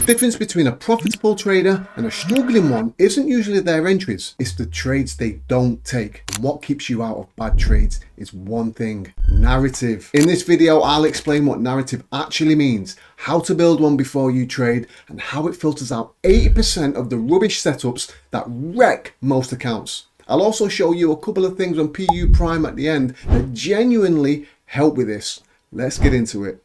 difference between a profitable trader and a struggling one isn't usually their entries, it's the trades they don't take. And what keeps you out of bad trades is one thing: narrative. In this video, I'll explain what narrative actually means, how to build one before you trade, and how it filters out 80% of the rubbish setups that wreck most accounts. I'll also show you a couple of things on PU Prime at the end that genuinely help with this. Let's get into it.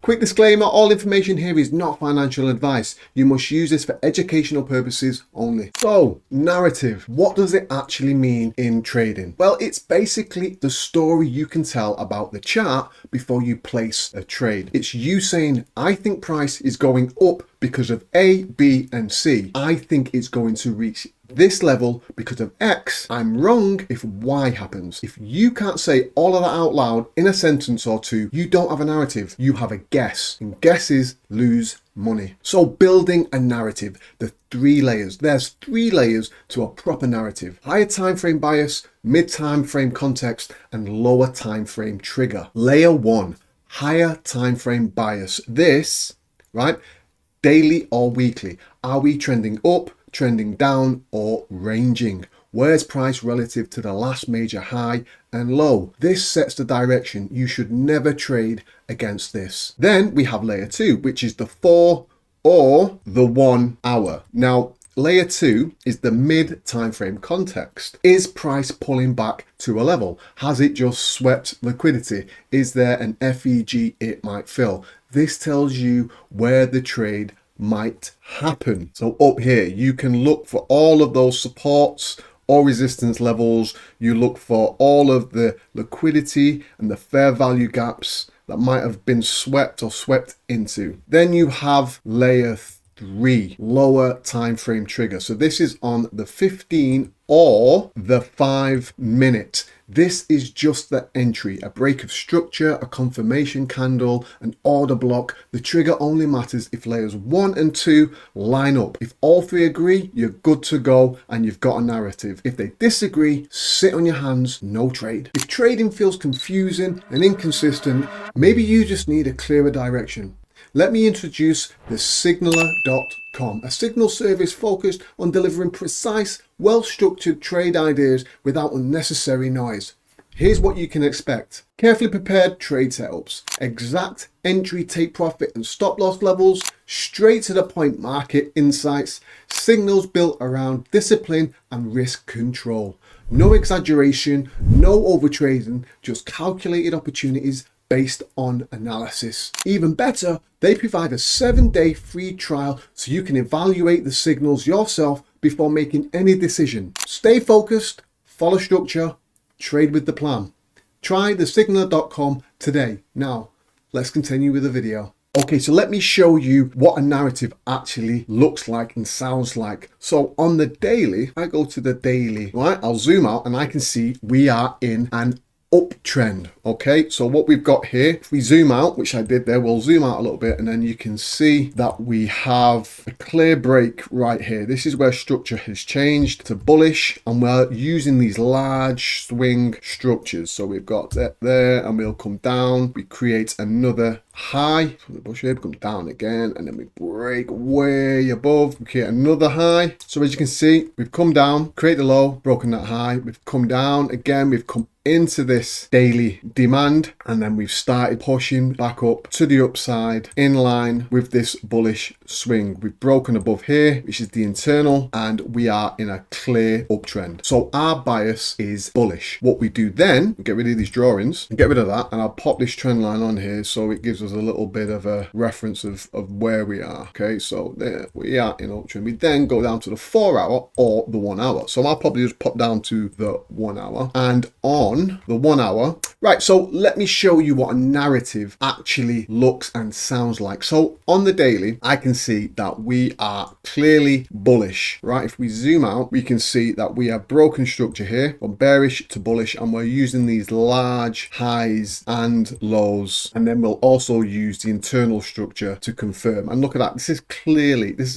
Quick disclaimer, all information here is not financial advice. You must use this for educational purposes only. So, narrative. What does it actually mean in trading? Well, it's basically the story you can tell about the chart before you place a trade. It's you saying, I think price is going up because of A, B, and C. I think it's going to reach this level because of X. I'm wrong if Y happens. If you can't say all of that out loud in a sentence or two, you don't have a narrative. You have a guess, and guesses lose money. So building a narrative, the 3 layers. There's 3 layers to a proper narrative: higher time frame bias, mid time frame context, and lower time frame trigger. Layer 1, higher time frame bias. This, right, daily or weekly. Are we trending up, trending down, or ranging? Where's price relative to the last major high and low? This sets the direction. You should never trade against this. Then we have layer 2, which is the 4 or the 1 hour. Now, layer 2 is the mid time frame context. Is price pulling back to a level? Has it just swept liquidity? Is there an FEG it might fill? This tells you where the trade might happen. So up here, you can look for all of those supports or resistance levels. You look for all of the liquidity and the fair value gaps that might have been swept or swept into. Then you have layer 3, lower time frame trigger. So this is on the 15 or the 5 minute. This is just the entry, a break of structure, a confirmation candle, an order block. The trigger only matters if layers 1 and 2 line up. If all 3 agree, you're good to go and you've got a narrative. If they disagree, sit on your hands, no trade. If trading feels confusing and inconsistent, maybe you just need a clearer direction. Let me introduce the Signaler.com, a signal service focused on delivering precise, well-structured trade ideas without unnecessary noise. Here's what you can expect: carefully prepared trade setups, exact entry, take profit and stop loss levels, straight to the point market insights, signals built around discipline and risk control. No exaggeration, no overtrading, just calculated opportunities based on analysis. Even better, they provide a 7-day free trial so you can evaluate the signals yourself before making any decision. Stay focused, follow structure, trade with the plan. Try the Signaler.com today. Now, let's continue with the video. Okay, so let me show you what a narrative actually looks like and sounds like. So on the daily, I go to the daily, right? I'll zoom out and I can see we are in an uptrend. Okay, so what we've got here, if we zoom out, which I did there, we'll zoom out a little bit and then you can see that we have a clear break right here. This is where structure has changed to bullish and we're using these large swing structures. So we've got that there and we'll come down, we create another high from the bush here, come down again, and then we break way above, we create another high. So as you can see, we've come down, create the low, broken that high, we've come down again, we've come into this daily demand, and then we've started pushing back up to the upside in line with this bullish swing. We've broken above here, which is the internal, and we are in a clear uptrend. So our bias is bullish. What we do then, we get rid of these drawings, get rid of that, and I'll pop this trend line on here so it gives us a little bit of a reference of where we are. Okay, so there we are in uptrend. We then go down to the 4 hour or the 1 hour. So I'll probably just pop down to the 1 hour, and on the 1 hour. Right, so let me show you what a narrative actually looks and sounds like. So on the daily, I can see that we are clearly bullish, right? If we zoom out, we can see that we have broken structure here from bearish to bullish, and we're using these large highs and lows. And then we'll also use the internal structure to confirm. And look at that, this is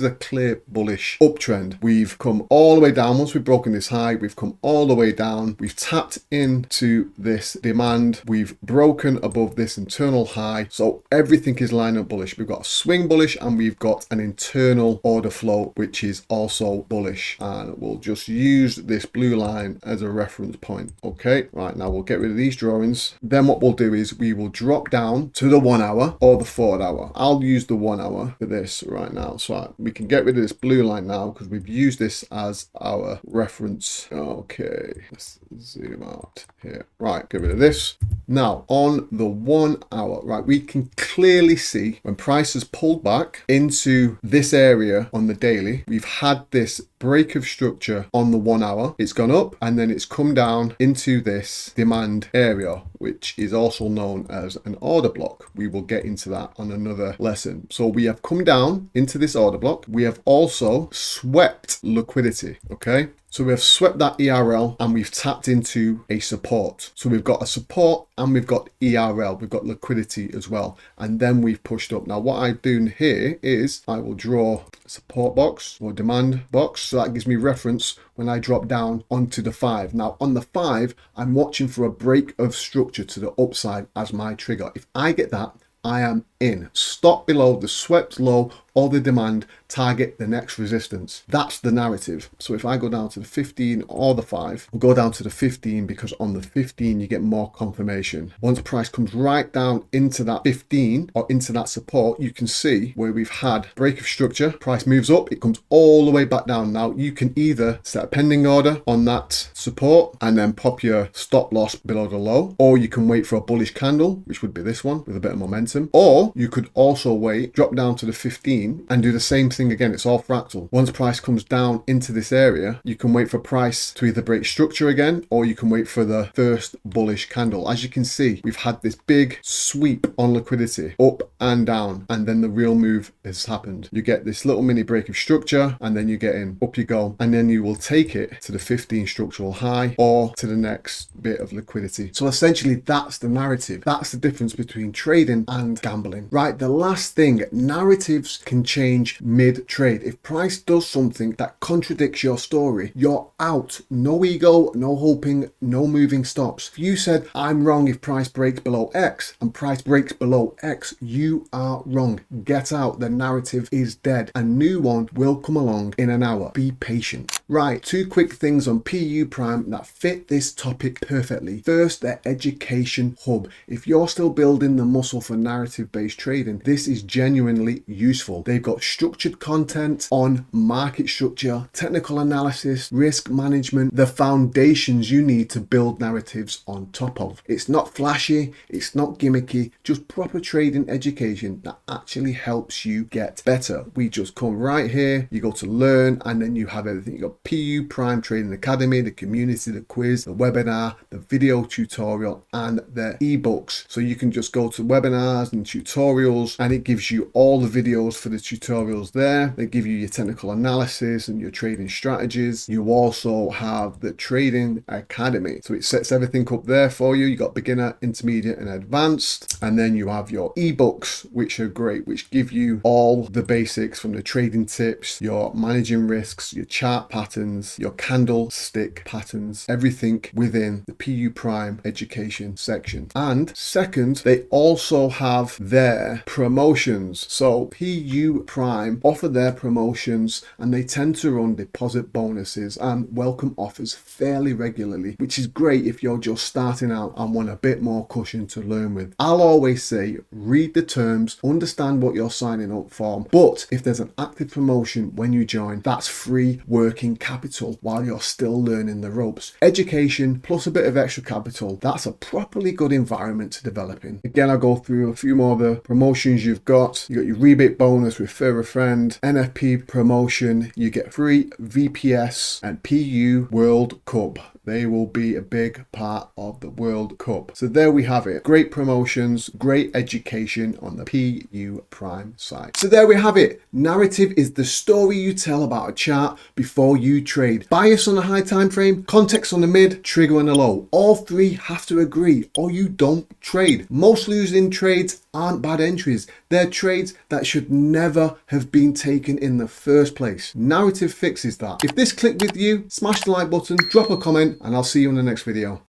a clear bullish uptrend. We've come all the way down. Once we've broken this high, we've come all the way down. We've tapped in into this demand. We've broken above this internal high. So everything is lined up bullish. We've got a swing bullish and we've got an internal order flow, which is also bullish. And we'll just use this blue line as a reference point. Okay, right, now we'll get rid of these drawings. Then what we'll do is we will drop down to the 1 hour or the forward hour. I'll use the 1 hour for this right now. So we can get rid of this blue line now because we've used this as our reference. Okay, let's zoom out here. Right, get rid of this. Now on the 1 hour, right, we can clearly see when price has pulled back into this area on the daily, we've had this break of structure on the 1 hour. It's gone up and then it's come down into this demand area, which is also known as an order block. We will get into that on another lesson. So we have come down into this order block. We have also swept liquidity. Okay, so we have swept that ERL and we've tapped into a support. So we've got a support and we've got ERL, we've got liquidity as well. And then we've pushed up. Now what I do here is I will draw a support box or demand box. So that gives me reference when I drop down onto the 5. Now on the 5, I'm watching for a break of structure to the upside as my trigger. If I get that, I am in. Stop below the swept low or the demand, target the next resistance. That's the narrative. So if I go down to the 15 or the 5, we'll go down to the 15 because on the 15 you get more confirmation. Once price comes right down into that 15 or into that support, you can see where we've had break of structure. Price moves up, it comes all the way back down. Now you can either set a pending order on that support and then pop your stop loss below the low, or you can wait for a bullish candle, which would be this one with a bit of momentum, or you could also wait, drop down to the 15 and do the same thing again. It's all fractal. Once price comes down into this area, you can wait for price to either break structure again, or you can wait for the first bullish candle. As you can see, we've had this big sweep on liquidity up and down, and then the real move has happened. You get this little mini break of structure and then you get in, up you go, and then you will take it to the 15 structural high or to the next bit of liquidity. So essentially that's the narrative. That's the difference between trading and gambling. Right, the last thing, narratives can change mid-trade. If price does something that contradicts your story, you're out. No ego, no hoping, no moving stops. If you said, I'm wrong if price breaks below X and price breaks below X, you are wrong. Get out. The narrative is dead. A new one will come along in an hour. Be patient. Right, 2 quick things on PU Prime that fit this topic perfectly. First, their education hub. If you're still building the muscle for narrative-based trading, this is genuinely useful. They've got structured content on market structure, technical analysis, risk management, the foundations you need to build narratives on top of. It's not flashy, it's not gimmicky, just proper trading education that actually helps you get better. We just come right here, you go to learn, and then you have everything. You got PU Prime Trading Academy, the community, the quiz, the webinar, the video tutorial, and the ebooks. So you can just go to webinars and tutorials, and it gives you all the videos for the tutorials there. They give you your technical analysis and your trading strategies. You also have the Trading Academy. So it sets everything up there for you. You got beginner, intermediate, and advanced. And then you have your ebooks, which are great, which give you all the basics from the trading tips, your managing risks, your chart patterns, your candlestick patterns, everything within the PU Prime education section. And second, they also have their promotions. So PU Prime offer their promotions and they tend to run deposit bonuses and welcome offers fairly regularly, which is great if you're just starting out and want a bit more cushion to learn with. I'll always say, read the terms, understand what you're signing up for, but if there's an active promotion when you join, that's free working capital while you're still learning the ropes. Education plus a bit of extra capital, that's a properly good environment to develop in. Again, I'll go through a few more of the promotions you've got. You got your rebate bonus, refer a friend, NFP promotion, you get free VPS and PU World Cup. They will be a big part of the World Cup. So there we have it. Great promotions, great education on the PU Prime side. So there we have it. Narrative is the story you tell about a chart before you trade. Bias on a high time frame, context on the mid, trigger on the low. All three have to agree or you don't trade. Most losing trades aren't bad entries. They're trades that should never have been taken in the first place. Narrative fixes that. If this clicked with you, smash the like button, drop a comment, and I'll see you in the next video.